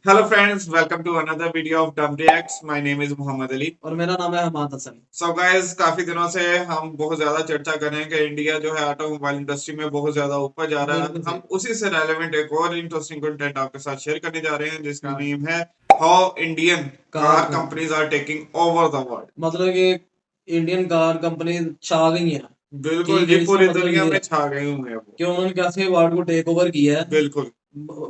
Hello friends, welcome to another video of डम reacts. My name is Mohammad Ali और मेरा नाम है हमाद हसन। सो गाइस, काफी दिनों से हम बहुत ज्यादा चर्चा कर रहे हैं कि इंडिया जो है ऑटोमोबाइल इंडस्ट्री में बहुत ज्यादा ऊपर जा रहा है। बिल्कुल हम सही। उसी से रेलेवेंट एक और इंटरेस्टिंग कंटेंट आपके साथ शेयर करने जा रहे हैं जिसका नेम है how Indian car car companies are taking over the world. मतलब कि इंडियन कार कंपनी छा गई है। बिल्कुल ठीक है, जी, इसका पूरी मतलब दुनिया ये में है छा गए हुए हैं वो। कि उन्होंने कैसे वर्ल्ड को टेक ओवर किया है। बिल्कुल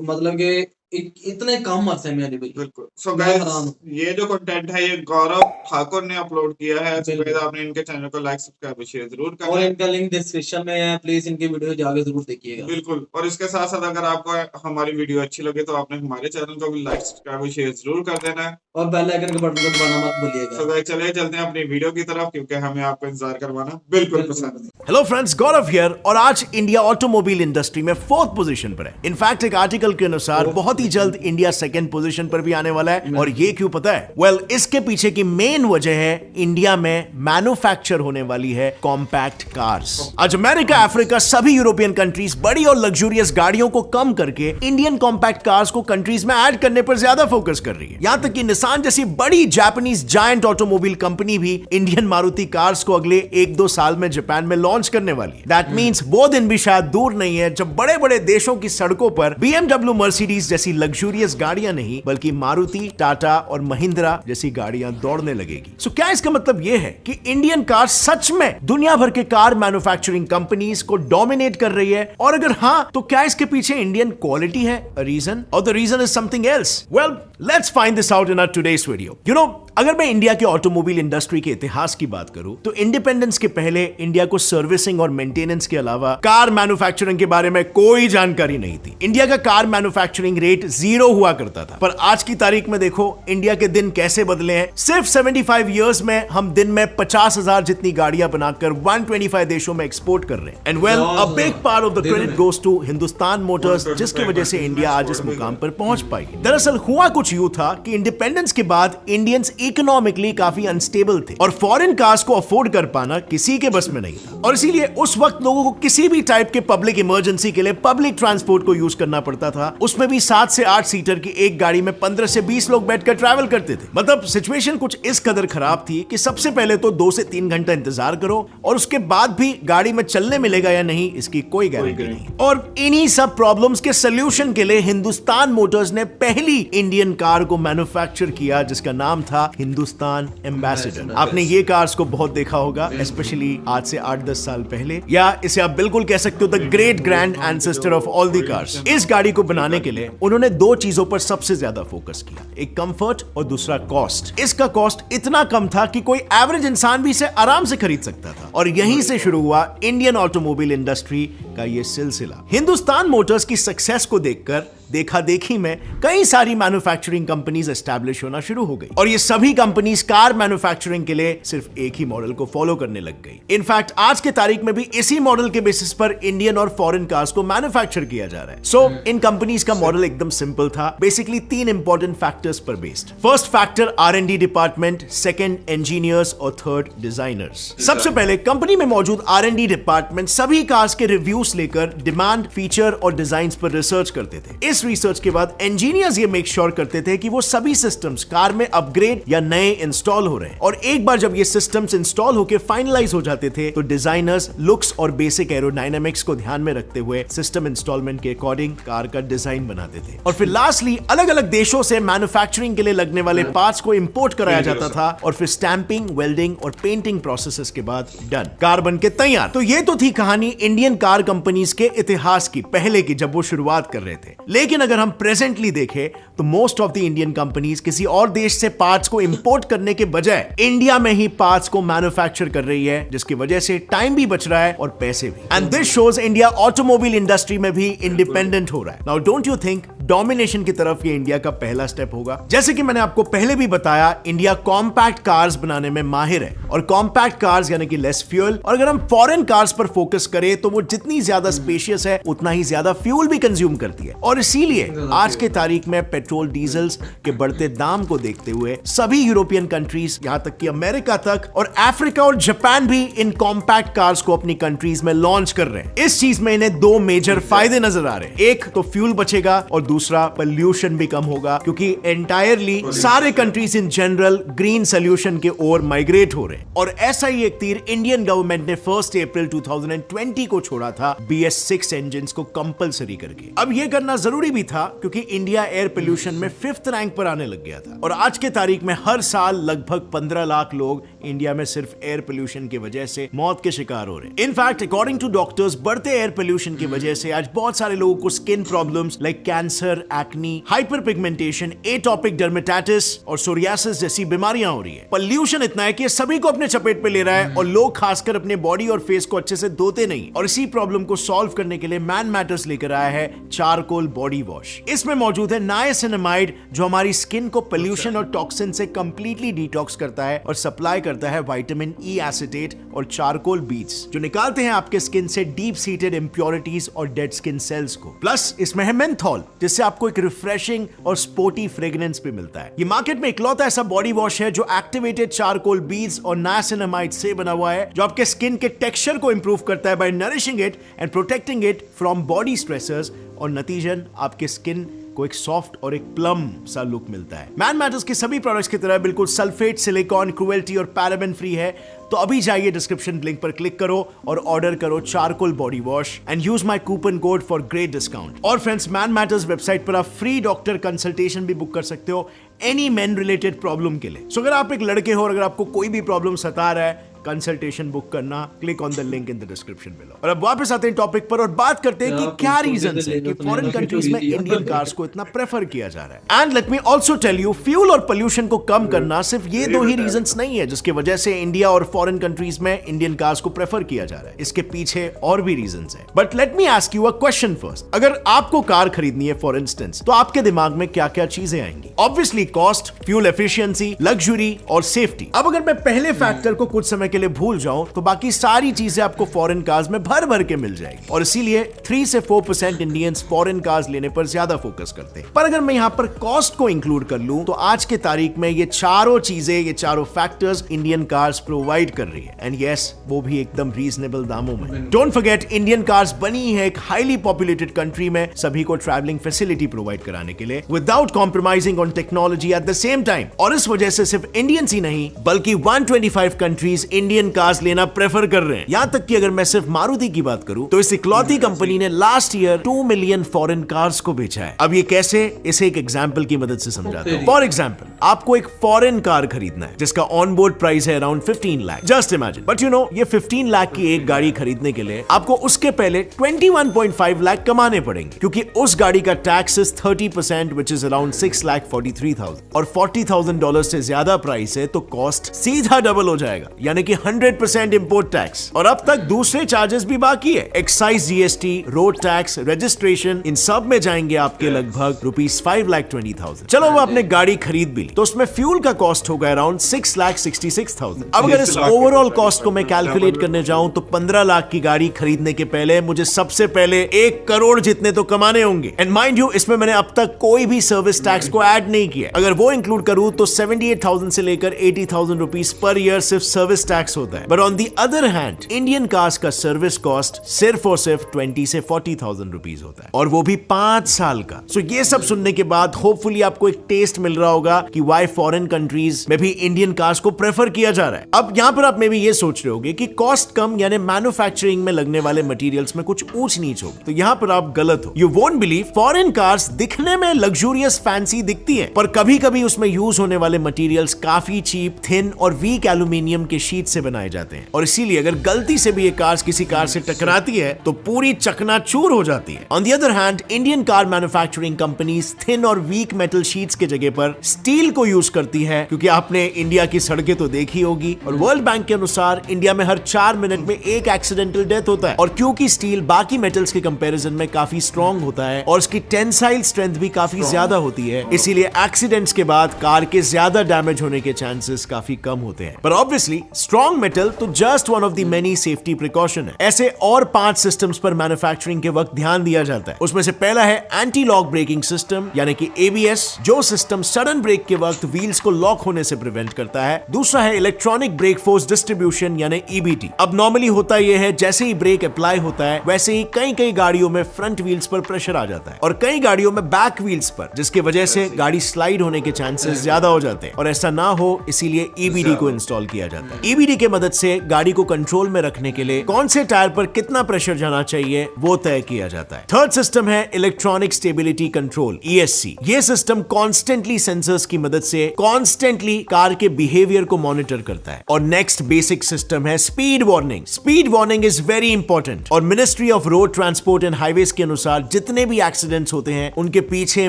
मतलब कि इतने कम अरसे में अली भाई, बिल्कुल। सो मैं गाइस, हैरान हूँ। ये जो कंटेंट है ये गौरव ठाकुर ने अपलोड किया है। सो गाइस, बिल्कुल। आपने इनके चैनल को लाइक सब्सक्राइब शेयर जरूर और करना है। इनका लिंक डिस्क्रिप्शन में है, प्लीज इनकी वीडियो जाके जरूर देखिएगा। बिल्कुल। और इसके साथ साथ अगर आपको हमारी वीडियो अच्छी लगे तो आपने हमारे चैनल को भी लाइक सब्सक्राइब और शेयर जरूर कर देना है। और बेल आइकन के बटन को दबाना मत भूलिएगा। सो गाइस, चलिए चलते हैं अपनी वीडियो की तरफ क्योंकि हमें आपको इंतजार करवाना बिल्कुल बिल्कुल पसंद नहीं। Hello friends, Gaurav here. और आज इंडिया ऑटोमोबाइल इंडस्ट्री में 4th पोजीशन पर है। इनफैक्ट एक आर्टिकल के अनुसार बहुत ही जल्द इंडिया 2nd पोजीशन पर भी आने वाला है। और ये क्यों पता है? वेल, इसके पीछे की मेन वजह है इंडिया में मैन्युफैक्चर होने वाली है कॉम्पैक्ट कार्स। आज अमेरिका, अफ्रीका, सभी यूरोपियन कंट्रीज बड़ी और लग्जूरियस गाड़ियों को कम करके इंडियन कॉम्पैक्ट कार्स को कंट्रीज में ऐड करने पर ज्यादा फोकस कर रही है। यहां तक कि निसान जैसी बड़ी जापानीज जायंट ऑटोमोबाइल कंपनी भी इंडियन मारुति कार्स को अगले 1-2 साल में जापान में लॉन्च करने वाली है। दैट मींस वो दिन भी शायद दूर नहीं है जब बड़े बड़े देशों की सड़कों पर BMW, मर्सिडीज जैसी लग्जूरियस गाड़ियां नहीं बल्कि मारुति, टाटा और महिंद्रा जैसी गाड़ियां दौड़ने लगेगी। सो क्या इसका मतलब यह है कि इंडियन कार सच में दुनिया भर के कार मैन्युफैक्चरिंग कंपनीज को डोमिनेट कर रही है? और अगर हां, तो क्या इसके पीछे इंडियन क्वालिटी है रीजन, और the reason is something else? Well, let's find this out in our today's video. You know, अगर मैं इंडिया के ऑटोमोबाइल इंडस्ट्री के इतिहास की बात करूं तो इंडिपेंडेंस के पहले इंडिया को सर्विसिंग और मेंटेनेंस के अलावा कार मैन्युफैक्चरिंग के बारे में कोई जानकारी नहीं थी। इंडिया का कार मैन्युफैक्चरिंग रेट 0 हुआ करता था। पर आज की तारीख में देखो इंडिया के दिन कैसे बदले हैं। सिर्फ 75 इयर्स में हम दिन में 50,000 जितनी गाड़ियां बनाकर 125 देशों में एक्सपोर्ट कर रहे हैं। And well, a big part of the credit goes to Hindustan Motors, जिसकी वजह से इंडिया आज इस मुकाम पर पहुंच पाई। दरअसल हुआ कुछ यूं था कि इंडिपेंडेंस के बाद इंडियंस इकोनॉमिकली काफी अनस्टेबल थे और फॉरेन कार्स को अफोर्ड कर पाना किसी के बस में नहीं था। और इसीलिए उस वक्त लोगों को किसी भी टाइप के पब्लिक इमरजेंसी के लिए पब्लिक ट्रांसपोर्ट को यूज करना पड़ता था। उसमें भी 7 से 8 सीटर की एक गाड़ी में 15 से 20 लोग बैठकर ट्रैवल करते थे। मतलब सिचुएशन कुछ इस कदर खराब थी कि सबसे पहले तो 2 से 3 घंटा इंतजार करो और उसके बाद भी गाड़ी में चलने मिलेगा या नहीं इसकी कोई गारंटी नहीं। और इन्हीं सब प्रॉब्लम्स के सोल्यूशन के लिए हिंदुस्तान मोटर्स ने पहली इंडियन कार को मैन्युफैक्चर किया जिसका नाम था हिंदुस्तान एम्बेसडर। आपने ये कार्स को बहुत देखा होगा, स्पेशली आज से 8-10 साल पहले, या इसे आप बिल्कुल कह सकते हो the great grand ancestor of all the cars. इस गाड़ी को बनाने के लिए उन्होंने 2 चीजों पर सबसे ज्यादा फोकस किया, एक कंफर्ट और दूसरा कॉस्ट। इसका कॉस्ट इतना कम था कि कोई एवरेज इंसान भी इसे आराम से खरीद सकता था। और यहीं से शुरू हुआ इंडियन ऑटोमोबाइल इंडस्ट्री का ये सिलसिला। हिंदुस्तान मोटर्स की सक्सेस को देखकर देखा देखी में कई सारी मैन्युफैक्चरिंग कंपनीज एस्टैब्लिश होना शुरू हो गई और ये सभी कंपनीज कार मैन्युफैक्चरिंग के लिए सिर्फ एक ही मॉडल को फॉलो करने लग गई। इनफैक्ट आज के तारीख में भी इसी मॉडल के बेसिस पर इंडियन और फॉरेन कार्स को मैन्युफैक्चर किया जा रहा है। सो इन कंपनीज का मॉडल एकदम सिंपल था, बेसिकली 3 इंपॉर्टेंट फैक्टर्स पर based. First factor R&D department, second engineers और थर्ड डिजाइनर्स। सबसे पहले कंपनी में मौजूद R&D डिपार्टमेंट सभी कार्स के रिव्यूज लेकर डिमांड, फीचर और डिजाइन पर रिसर्च करते थे। इस रिसर्च के बाद इंजीनियर्स ये मेक श्योर करते थे कि वो सभी सिस्टम्स कार में अपग्रेड या नए इंस्टॉल हो रहे हैं। और एक बार जब ये सिस्टम्स इंस्टॉल होकर फाइनलाइज हो जाते थे तो डिजाइनर्स लुक्स और बेसिक एरोडायनामिक्स को ध्यान में रखते हुए सिस्टम इंस्टॉलमेंट के अकॉर्डिंग कार का डिजाइन बनाते थे। और फिर लास्टली अलग अलग देशों से मैन्युफैक्चरिंग के लिए लगने वाले पार्ट्स को इंपोर्ट कराया जाता था और फिर स्टैंपिंग, वेल्डिंग और पेंटिंग प्रोसेसेस के बाद डन, कार बन के तैयार। तो ये तो थी कहानी इंडियन कार कंपनीज के इतिहास की, पहले की, जब वो शुरुआत कर रहे थे। लेकिन अगर हम प्रेजेंटली देखें तो most of the Indian companies किसी और देश से पार्ट्स को इंपोर्ट करने के बजाय इंडिया में ही पार्ट्स को मैन्युफैक्चर कर रही है, जिसकी वजह से टाइम भी बच रहा है और पैसे भी। And this shows India automobile industry में भी इंडिपेंडेंट हो रहा है। Now don't you think domination की तरफ ये इंडिया का पहला स्टेप होगा? जैसे कि मैंने आपको पहले भी बताया, इंडिया कॉम्पैक्ट कार्स बनाने में माहिर है और कॉम्पैक्ट कार्स यानी कि लेस फ्यूल। और अगर हम फॉरेन कार्स पर फोकस करें तो वो जितनी ज्यादा स्पेशियस है उतना ही ज्यादा फ्यूल भी कंज्यूम करती है। और इसीलिए आज के तारीख में पेट्रोल डीजल्स के बढ़ते दाम को देखते हुए सभी यूरोपियन कंट्रीज, यहां तक कि अमेरिका तक और अफ्रीका और जापान भी इन कॉम्पैक्ट कार्स को अपनी कंट्रीज में लॉन्च कर रहे हैं। इस चीज में इन्हें 2 मेजर फायदे नजर आ रहे हैं। एक तो फ्यूल बचेगा और दूसरा पोल्यूशन भी कम होगा क्योंकि एंटायरली सारे countries in general green solution के ओर माइग्रेट हो रहे हैं। और ऐसा ही एक तीर इंडियन गवर्नमेंट ने 1 अप्रैल 2020 को छोड़ा था BS6 इंजन को कंपलसरी करके। अब यह करना जरूरी भी था क्योंकि इंडिया एयर पोल्यूशन में 5th रैंक पर आने लग गया था और आज के तारीख में हर साल लगभग 15 लाख लोग इंडिया में सिर्फ एयर पोल्यूशन की वजह से मौत के शिकार हो रहे हैं। इनफैक्ट अकॉर्डिंग टू डॉक्टर्स बढ़ते एयर पोल्यूशन की वजह से आज बहुत सारे लोगों को skin problems like cancer, acne, hyper pigmentation, atopic dermatitis और सोरियासिस जैसी बीमारियां हो रही है। पोल्यूशन इतना है कि ये सभी को अपने चपेट पे ले रहा है और लोग खासकर अपने बॉडी और फेस को अच्छे से धोते नहीं। और इसी प्रॉब्लम को सॉल्व करने के लिए मैन मैटर्स लेकर आया है चारकोल बॉडी वॉश। इसमें मौजूद है नाइसिनामाइड जो हमारी स्किन को पोल्यूशन और टॉक्सिन से कंप्लीटली डिटॉक्स करता है और सप्लाई करता है विटामिन ई एसिटेट और चारकोल बीट्स जो निकालते हैं आपके स्किन से डीप सीटेड इंप्योरिटीज और डेड स्किन सेल्स को। प्लस इसमें है मेंथॉल जिससे आपको एक रिफ्रेशिंग और स्पोर्टी फ्रेग्रेंस भी मिलता है। ये मार्केट में इकलौता ऐसा बॉडी वॉश है जो एक्टिवेटेड चारकोल बीट्स और नाइसिनामाइड से बना हुआ है जो आपके स्किन के टेक्सचर को इंप्रूव करता है by nourishing it and protecting it from body stressors और नतीजन आपके स्किन को एक सॉफ्ट और एक प्लम सा लुक मिलता है। मैन मैटर्स के सभी प्रोडक्ट्स की तरह बिल्कुल सल्फेट, सिलिकॉन, क्रुएल्टी और पैराबेन फ्री है। तो अभी जाइए डिस्क्रिप्शन लिंक पर क्लिक करो और ऑर्डर करो charcoal body wash and use my coupon code for great discount. और फ्रेंड्स, मैन मैटर्स वेबसाइट पर आप फ्री डॉक्टर कंसल्टेशन भी बुक कर सकते हो एनी मेन रिलेटेड प्रॉब्लम के लिए। सो अगर आप एक लड़के हो और अगर आपको कोई भी प्रॉब्लम सता रहा है, कंसल्टेशन बुक करना, click on the link in the description below. और अब वापस आते हैं टॉपिक पर और बात करते हैं कि क्या रीजन है कि फॉरेन कंट्रीज में इंडियन कार्स को इतना प्रेफर किया जा रहा है। And let me also tell you, fuel और पोल्यूशन को कम करना सिर्फ ये दो ही रीजंस नहीं है जिसकी वजह से इंडिया और फॉरेन कंट्रीज में इंडियन कार्स को प्रेफर किया जा रहा है। इसके पीछे और भी रीजंस है। But let me ask you a question first. अगर आपको कार खरीदनी है फॉर इंस्टेंस, तो आपके दिमाग में क्या क्या चीजें आएंगी? Obviously cost, fuel efficiency, luxury और सेफ्टी। अब अगर मैं पहले फैक्टर को कुछ समय के लिए भूल जाऊं तो बाकी सारी चीजें आपको फॉरेन कार्स में भर भर के मिल जाएगी। और इसीलिए 3 से 4% इंडियंस फॉरेन कार्स लेने पर ज्यादा फोकस करते हैं। पर अगर मैं यहां पर कॉस्ट को इंक्लूड कर लूं तो आज के तारीख में ये चारों चीजें, ये चारों फैक्टर्स इंडियन कार्स प्रोवाइड कर रही है। एंड यस, वो भी एकदम रीजनेबल दामों में। डोंट फॉरगेट, इंडियन कार्स बनी है एक हाईली पॉपुलेटेड कंट्री में सभी को ट्रैवलिंग फैसिलिटी प्रोवाइड कराने के लिए without compromising on technology at the same time. और इस वजह से सिर्फ इंडियंस ही नहीं बल्कि 125 कंट्रीज इंडियन कार्स लेना प्रेफर कर रहे हैं। यहां तक कि अगर मैं सिर्फ मारुति की बात करूं तो इस इकलौती कंपनी ने last year 2 million foreign cars को बेचा है। अब ये कैसे, इसे एक एग्जांपल की मदद से समझाता हूं। फॉर एग्जांपल, आपको एक फॉरेन कार खरीदना है जिसका ऑन बोर्ड प्राइस है around 15 lakh. Just imagine. But you know, ये 15 लाख की एक गाड़ी खरीदने के लिए आपको उसके पहले 21.5 लाख कमाने पड़ेंगे क्योंकि उस गाड़ी का tax is 30% which is around 6,43,000 और $40,000 से ज्यादा प्राइस है तो कॉस्ट सीधा डबल हो जाएगा, यानी कि 100% इंपोर्ट टैक्स। और अब तक दूसरे चार्जेस भी बाकी है, excise, GST, road tax, registration, इन सब में जाएंगे आपके लगभग ₹5,20,000। चलो वो आपने गाड़ी खरीद भी ली तो उसमें फ्यूल का कॉस्ट होगा अराउंड 6,66,000। अब अगर इस ओवरऑल कॉस्ट को मैं कैलकुलेट करने जाऊं तो 15 लाख की गाड़ी खरीदने के पहले मुझे सबसे पहले 1 करोड़ जितने तो कमाने होंगे। एंड माइंड यू, इसमें मैंने अब तक कोई भी सर्विस टैक्स को ऐड नहीं किया। अगर वो इंक्लूड करूं तो 78,000 से लेकर 80,000 रुपीस पर ईयर सिर्फ सर्विस टैक्स होता है। But on the other hand, Indian cars का सर्विस कॉस्ट सिर्फ और सिर्फ 20 से 40,000 रुपीस होता है और वो भी 5 साल का। सो ये सब सुनने के बाद होपफुली आपको एक टेस्ट मिल रहा होगा कि व्हाई फॉरेन कंट्रीज में भी इंडियन कार्स को प्रेफर किया जा रहा है। अब यहां पर आप में भी ये सोच रहे होगे कि कॉस्ट कम यानी मैन्युफैक्चरिंग में लगने वाले मटेरियल्स में कुछ ऊंच नीच होगी, तो यहां पर आप गलत हो। You won't believe, foreign cars दिखने में लग्जूरियस, फैंसी दिखती हैं, पर कभी कभी उसमें यूज होने वाले मटेरियल्स काफी चीप, थिन और वीक एल्यूमिनियम के शीट से बनाए जाते हैं और इसीलिए अगर गलती से भी ये कार किसी कार से टकराती है तो पूरी चकनाचूर हो जाती है। On the other hand, Indian car manufacturing companies thin और वीक मेटल शीट्स की जगह पर स्टील को यूज करती है क्योंकि आपने इंडिया की सड़कें तो देखी होगी और वर्ल्ड बैंक के अनुसार इंडिया में हर 4 मिनट में एक एक्सीडेंटल डेथ होता है। और क्योंकि स्टील बाकी मेटल्स के कंपैरिजन में काफी स्ट्रॉन्ग होता है और उसकी टेंसाइल स्ट्रेंथ भी काफी ज्यादा होती है, इसीलिए एक्सीडेंट्स के बाद कार के ज्यादा डैमेज होने के चांसेस काफी कम होते हैं। पर ऑब्वियसली स्ट्रॉन्ग मेटल तो just one of the many safety precaution है। ऐसे और 5 सिस्टम्स पर मैन्युफैक्चरिंग के वक्त ध्यान दिया जाता है। उसमें से पहला है एंटी लॉक ब्रेकिंग सिस्टम यानी कि ABS, जो सिस्टम सडन ब्रेक के वक्त व्हील्स को लॉक होने से प्रिवेंट करता है। दूसरा है इलेक्ट्रॉनिक ब्रेक फोर्स डिस्ट्रीब्यूशन यानी EBD। अब नॉर्मली होता यह है जैसे ही ब्रेक अप्लाई होता है वैसे ही कई गाड़ियों में फ्रंट व्हील्स पर प्रेशर आ जाता है और कई गाड़ियों में बैक व्हील्स पर, जिसकी वजह से गाड़ी स्लाइड होने के चांसेस ज्यादा हो जाते हैं और ऐसा ना हो इसीलिए EBD को इंस्टॉल किया जाता है। EBD के मदद से गाड़ी को कंट्रोल में रखने के लिए कौन से टायर पर कितना प्रेशर जाना चाहिए वो तय किया जाता है। थर्ड सिस्टम है इलेक्ट्रॉनिक स्टेबिलिटी कंट्रोल ESC। ये सिस्टम कॉन्स्टेंटली सेंसर्स की मदद से कॉन्स्टेंटली कार के बिहेवियर को मॉनिटर करता है। और नेक्स्ट बेसिक सिस्टम है speed warning. Speed warning is very important और ministry of road transport and highways के अनुसार जितने भी एक्सीडेंट्स होते हैं उनके पीछे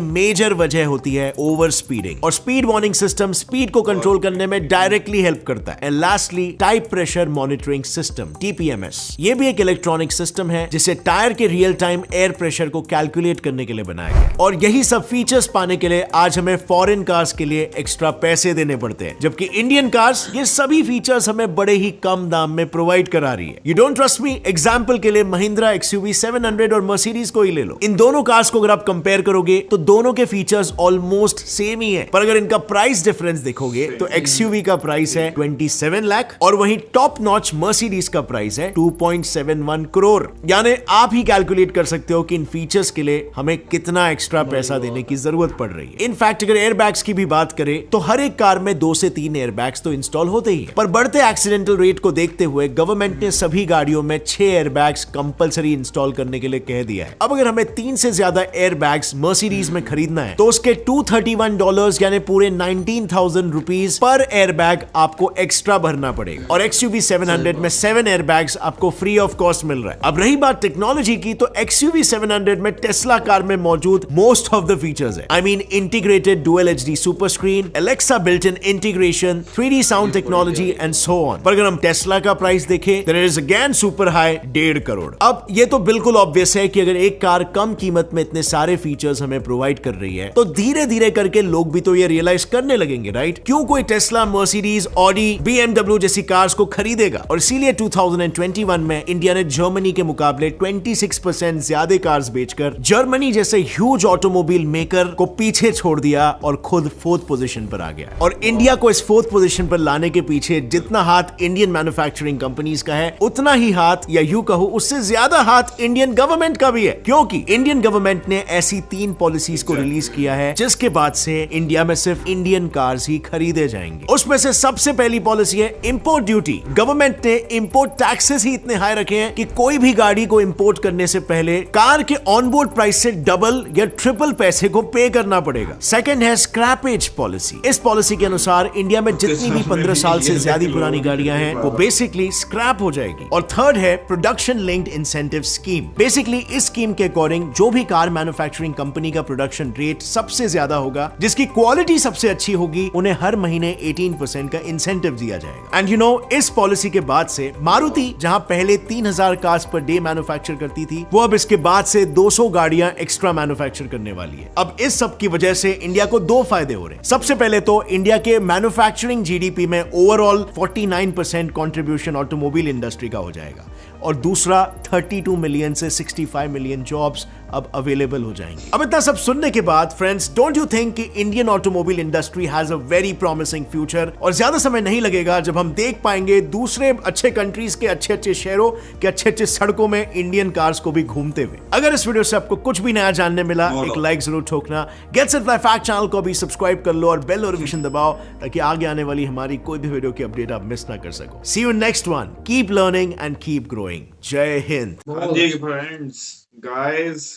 मेजर वजह होती है ओवर स्पीडिंग और स्पीड वार्निंग सिस्टम स्पीड को कंट्रोल करने में डायरेक्टली हेल्प करता है। And lastly type pressure monitoring system TPMS। ये भी एक इलेक्ट्रॉनिक सिस्टम है जिसे टायर के रियल टाइम एयर प्रेशर को कैलकुलेट करने के लिए बनाया गया। और यही सब फीचर्स पाने के लिए आज हमें फॉरेन कार्स के लिए एक्स्ट्रा पैसे देने पड़ते हैं, जबकि इंडियन कार्स ये सभी फीचर्स हमें बड़े ही कम दाम में प्रोवाइड करा रही है। You don't trust me? Example के लिए महिंद्रा XUV 700 और मर्सिडीज को ही ले लो। इन दोनों कार्स को अगर आप कंपेयर करोगे तो दोनों के फीचर्स ऑलमोस्ट सेम ही है, पर अगर इनका प्राइस डिफरेंस देखोगे तो XUV का प्राइस है 27 लाख और वहीं टॉप नॉच मर्सिडीज का प्राइस है 2.71 करोड़। यानी आप ही कैलकुलेट कर सकते हो कि इन फीचर्स के लिए हमें कितना एक्स्ट्रा पैसा देने की जरूरत पड़ रही है। इनफैक्ट अगर एयरबैग्स की भी बात करें तो हर एक कार में 2 से 3 एयरबैग्स तो इंस्टॉल होते ही है, पर बढ़ते एक्सीडेंटल रेट को देखते हुए गवर्नमेंट ने सभी गाड़ियों में 6 एयरबैग्स कंपलसरी इंस्टॉल करने के लिए कह दिया है। अब अगर हमें 3 से ज्यादा एयरबैग्स मर्सिडीज में खरीदना है तो उसके $231 यानी पूरे 19,000 रुपीज पर एयरबैग आपको एक्स्ट्रा भरना पड़ेगा और XUV 700 में 7 एयरबैग्स आपको फ्री ऑफ कॉस्ट मिल रहा है। अब रही बात टेक्नोलॉजी की तो XUV 700 में टेस्ला कार में मौजूद मोस्ट ऑफ द फीचर्स है। I mean integrated dual HD super screen, Alexa built in integration, 3D sound technology and so on. पर अगर हम टेस्ला का प्राइस देखें there is again super high 1.5 crore. अब ये तो बिल्कुल ऑब्वियस है कि अगर एक कार कम कीमत में इतने सारे फीचर्स हमें प्रोवाइड कर रही है तो धीरे धीरे करके लोग भी तो ये रियलाइज करने लगेंगे, राइट? क्यों कोई टेस्ला, मर्सिडीज, ऑडी, BMW जैसी कार्स को खरीदेगा? और इसीलिए 2021 में इंडिया ने जर्मनी के मुकाबले 26% ज्यादा कार्स बेचकर जर्मनी जैसे ह्यूज ऑटोमोबाइल मेकर को पीछे छोड़ दिया और खुद 4th पोजीशन पर आ गया। और इंडिया को इस 4th पोजीशन पर लाने के पीछे जितना हाथ इंडियन मैन्युफैक्चरिंग कंपनीज का है उतना ही हाथ, या यूं कहूं उससे ज्यादा हाथ, इंडियन गवर्नमेंट का भी है। क्योंकि इंडियन गवर्नमेंट ने ऐसी 3 पॉलिसीज को रिलीज किया है जिसके बाद से इंडिया में सिर्फ इंडियन कार्स ही खरीदे जाएंगे। उसमें से सबसे पहली पॉलिसी है इंपोर्ट ड्यूटी। गवर्नमेंट ने इंपोर्ट टैक्सेस ही इतने हाई रखे हैं कि कोई भी गाड़ी को इंपोर्ट करने से पहले कार के ऑनबोर्ड प्राइस से डबल या ट्रिपल पैसे को पे करना पड़ेगा। सेकंड है स्क्रैपेज पॉलिसी। इस पॉलिसी के अनुसार इंडिया में जितनी भी 15 साल से ज्यादा पुरानी गाड़ियां हैं वो बेसिकली स्क्रैप हो जाएगी। और थर्ड है production linked incentive scheme. Basically इस स्कीम के अकॉर्डिंग जो भी कार मैन्युफैक्चरिंग कंपनी का प्रोडक्शन रेट सबसे ज्यादा होगा, जिसकी क्वालिटी सबसे अच्छी होगी, उन्हें हर महीने 18% का इंसेंटिव दिया जाएगा। एंड यू नो इस पॉलिसी के बाद से मारुति जहां पहले 3000 कार्स पर डे मैन्युफैक्चर करती थी वो अब इसके बाद से 200 गाड़ियां एक्स्ट्रा मैन्युफैक्चर करने वाली है। अब इस सब की वजह से इंडिया को 2 फायदे हो रहे हैं। सबसे पहले तो इंडिया के मैन्युफैक्चरिंग GDP में ओवरऑल 49% कंट्रीब्यूशन ऑटोमोबाइल इंडस्ट्री का हो जाएगा और दूसरा 32 मिलियन से 65 मिलियन जॉब्स अब अवेलेबल हो जाएंगे। अब इतना सब सुनने के बाद फ्रेंड्स, डोंट यू थिंक कि Indian automobile industry has a very promising future? और ज्यादा समय नहीं लगेगा जब हम देख पाएंगे दूसरे अच्छे कंट्रीज के अच्छे शहरों के अच्छे सड़कों में इंडियन कार्स को भी घूमते हुए। अगर इस वीडियो से आपको कुछ भी नया जानने मिला, एक लाइक जरूर ठोकना। Gets it fly fact channel को भी सब्सक्राइब कर लो और बेल नोटिफिकेशन दबाओ ताकि आगे आने वाली हमारी कोई भी वीडियो की अपडेट आप मिस ना कर सको। See you next one. Keep learning and keep growing. Jai Hind. हाँ जी फ्रेंड्स, गाइस,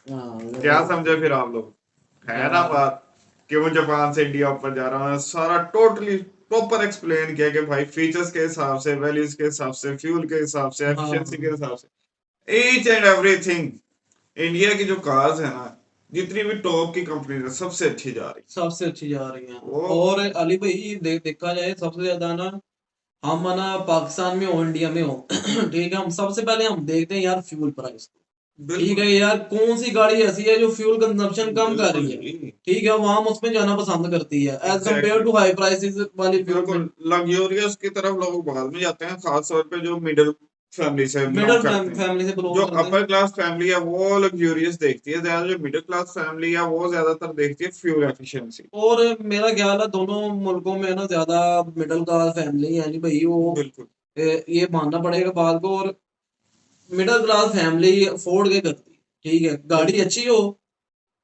क्या समझे फिर आप लोग? है ना बात क्यों जापान से इंडिया ऊपर जा रहा है? सारा टोटली प्रॉपर एक्सप्लेन किया कि भाई फीचर्स के हिसाब से, वैल्यूज के हिसाब से, फ्यूल के हिसाब से, एफिशिएंसी के हिसाब से, ईच एंड एवरीथिंग इंडिया की जो कार्स है ना, जितनी भी टॉप की कंपनी है सबसे अच्छी जा रही है। और अली भाई देखा जाए सबसे ज्यादा ना, हम ना पाकिस्तान में हो, इंडिया में हो, ठीक है, हम सबसे पहले हम देखते हैं यार फ्यूल प्राइस। ठीक है यार, कौन सी गाड़ी ऐसी है जो फ्यूल कंजम्पशन कम कर रही है, ठीक है, वहां उसमें जाना पसंद करती है as compare to high prices वाली फ्यूल। बिल्कुल लग्जूरियस की तरफ लोग बाद में जाते हैं, खास तौर पे जो मिडिल फैमिली से मिडिल belong करते हैं। फैमिली से बिलोंग जो करते हैं। अपर क्लास फैमिली है वो लग्जूरियस देखती है ज्यादा, जो मिडिल क्लास फैमिली है वो ज्यादातर देखती है फ्यूल एफिशिएंसी। और मेरा ख्याल है दोनों मुल्कों में ना ज्यादा मिडिल क्लास फैमिली यानी भाई वो बिल्कुल ये मानना पड़ेगा बात को। और मिडिल क्लास फैमिली अफोर्ड के करती, ठीक है, गाड़ी अच्छी हो,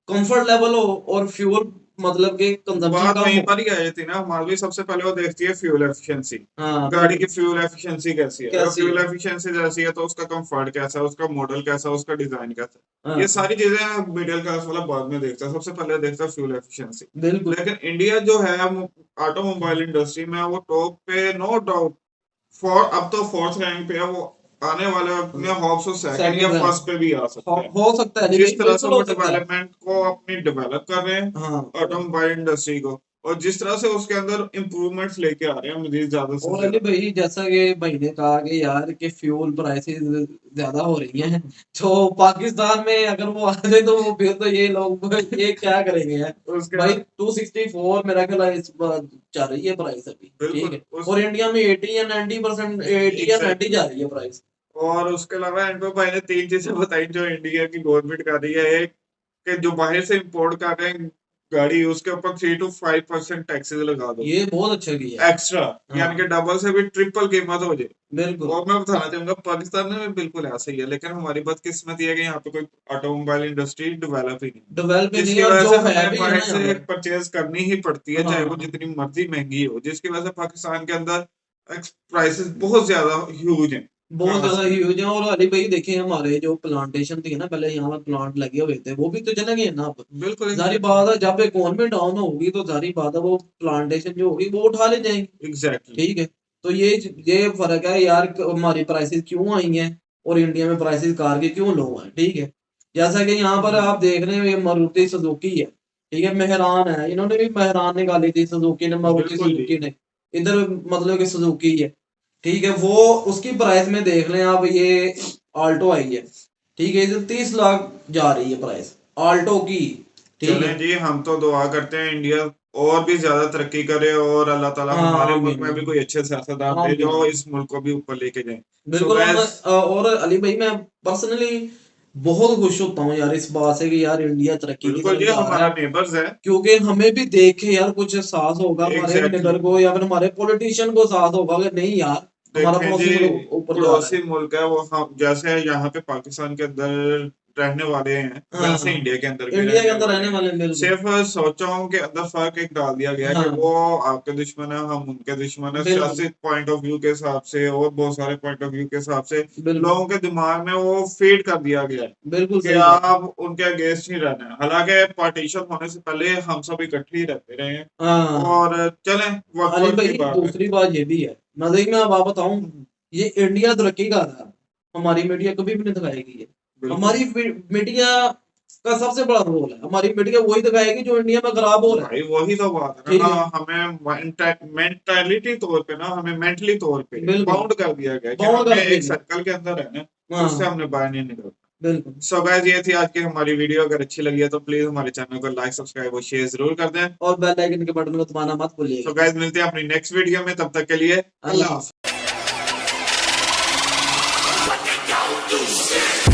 कंफर्ट लेवल हो और फ्यूल मतलब कि कंजम्पशन बात कम वहीं हो। पर ही आ जाती है ना, हमारी सबसे पहले वो देखती है फ्यूल एफिशिएंसी, हाँ गाड़ी की फ्यूल एफिशिएंसी कैसी है। अगर कैसी फ्यूल है। एफिशिएंसी जैसी है तो उसका कंफर्ट कैसा है, उसका मॉडल कैसा है, उसका डिजाइन कैसा है, हाँ ये सारी चीजें मिडिल क्लास वाला बाद में देखता है, सबसे पहले देखता है फ्यूल एफिशिएंसी। बिल्कुल। लेकिन इंडिया जो है ऑटोमोबाइल इंडस्ट्री में वो टॉप पे, नो डाउट, अब तो फोर्थ रैंक पे है वो, आने वाले वक्त में होप्स और सेकंड या Second rank। फर्स्ट पे भी आ सकता है। हो सकता है नहीं जिस भाई, तरह से बिल्कुल वो हो सकता है। डेवलपमेंट को अपनी डेवलप कर रहे हैं हाँ ऑटोमोबाइल इंडस्ट्री को, और जिस तरह से उसके अंदर इम्प्रूवमेंट्स लेके आ रहे हैं मजीद ज्यादा से और अली ज्यादा। भाई जैसा कि भाई ने कहा कि यार कि फ्यूल प्राइसेस ज्यादा हो रही हैं, तो पाकिस्तान में अगर वो आ जाए तो वो फिर तो ये लोग ये क्या करेंगे यार। उसके भाई बाद 264 मेरा ख्याल है इस बार चल रही है प्राइस अभी, ठीक बिल्कुल है, और इंडिया में 80 या 90%, 80 या 90 जा रही है प्राइस। और उसके अलावा इनको भाई ने तीन चीजें बताई जो इंडिया की गवर्नमेंट कर रही है। एक कि जो बाहर से इंपोर्ट कर रहे हैं गाड़ी, उसके ऊपर 3 to 5% टैक्सेस लगा दो ये बहुत अच्छा किया है। एक्स्ट्रा, यानी कि हाँ डबल से भी ट्रिपल कीमत हो जाए। बिल्कुल। और मैं बताना चाहूंगा पाकिस्तान में भी बिल्कुल ऐसा ही है, लेकिन हमारी बदकिस्मती है कि यहाँ पे कोई ऑटोमोबाइल इंडस्ट्री डेवलप ही नहीं, डेवलप नहीं जिसकी और वजह जो से है हमें भी है बाहर ना यहाँ से पर। परचेज करनी ही पड़ती है, चाहे वो हाँ जितनी मर्जी महंगी हो, जिसकी वजह से पाकिस्तान के अंदर प्राइसेस बहुत ज्यादा ह्यूज हैं। बहुत खास ज्यादा ह्यूज है। और अली भाई देखिए हमारे जो प्लांटेशन थी ना पहले, यहाँ पर प्लांट लगे हुए थे, वो भी तो चले गए ना अब। बिल्कुल जारी बात है जब इकोनॉमी डाउन होगी तो जारी बात है वो प्लांटेशन जो होगी वो उठा ले जाएंगे, एग्जैक्टली। ठीक है। तो ये फर्क है यार हमारी प्राइसेस क्यों आई हैं और इंडिया में प्राइसेस कार के क्यों लो हैं, ठीक है। जैसा कि यहाँ पर आप देख रहे हो ये मारुति सुजुकी है, ठीक है, मेहरान है, इन्होंने भी मेहरान निकाली थी सुजुकी ने, मारुति बिल्कुल जी। सुजुकी ने, इधर मतलब कि सुजुकी है, ठीक है। वो उसकी प्राइस में देख लें आप, ये आल्टो आई है, ठीक है, इधर 30 लाख जा रही है प्राइस आल्टो की, ठीक चलें है। जी, हम तो दुआ करते हैं इंडिया और भी ज्यादा तरक्की करे और अल्लाह ताला हाँ हमारे मुल्क आमीन में भी कोई अच्छे सियासतदान आमीन। भेजे जो इस मुल्क को भी ऊपर लेके जाए। सो बिल्कुल हम गाइस, और अली भाई मैं पर्सनली बहुत खुश होता हूँ यार इस बात से कि यार इंडिया तरक्की की बिल्कुल तरफ ये जा रहा हमारा है, नेबर्स है। क्योंकि हमें भी देख के यार कुछ एहसास होगा, हमारे एग्जैक्टली। नेबर को या फिर हमारे पॉलिटिशियन को एहसास होगा कि नहीं यार हमारा देखें जी, पड़ोसी मुल्क ऊपर जा रहा है। पड़ोसी मुल्क है वो, हम जैसे यहाँ पे पाकिस्तान के अंदर रहने वाले हैं वैसे हाँ इंडिया के अंदर भी इंडिया के रहने अंदर वाले रहने हैं। वाले हैं, बिल्कुल। सिर्फ सोचों के अंदर फर्क एक डाल दिया गया है कि हाँ वो आपके दुश्मन है, हम उनके दुश्मन है, बिल्कुल सियासी पॉइंट ऑफ व्यू के हिसाब से और बहुत सारे पॉइंट ऑफ व्यू के हिसाब से बिल्कुल लोगों के दिमाग में वो फीड कर दिया गया है बिल्कुल कि सही बात है। आप उनके अगेंस्ट ही रहना है। हालांकि पार्टीशन होने से पहले हम सब इकट्ठे ही रहते रहे हैं। हाँ और चलें, वक्त अली वक्त की भाई बात है। दूसरी बात ये भी है, मैं आप बताऊं, ये इंडिया तरक्की कर रहा है, हमारी मीडिया कभी भी नहीं दिखाएगी ये। बिल्कुल हमारी मीडिया का सबसे बड़ा रोल है, हमारी मीडिया वही दिखाएगी जो इंडिया में खराब हो रहा है, भाई, वही तो बात है ठीक ना, है। हमें मेंटालिटी तौर पे ना, हमें मेंटली तौर पे बिल्कुल बाउंड कर दिया गया है कि बाउंड हमें कर एक देंगे। सर्कल के अंदर रहना है, उससे हाँ हमने बाहर नहीं निकलना। बिल्कुल। सो गाइस, ये थी आज की हमारी वीडियो। अगर अच्छी लगी है तो प्लीज हमारे चैनल को लाइक, सब्सक्राइब और शेयर जरूर कर दें। और बेल आइकन के बटन को दबाना मत सो भूलिएगा। गाइस, मिलते हैं अपनी नेक्स्ट वीडियो में, तब तक के लिए अल्लाह अल्लाह हाफ़िज़। हाफ़िज़।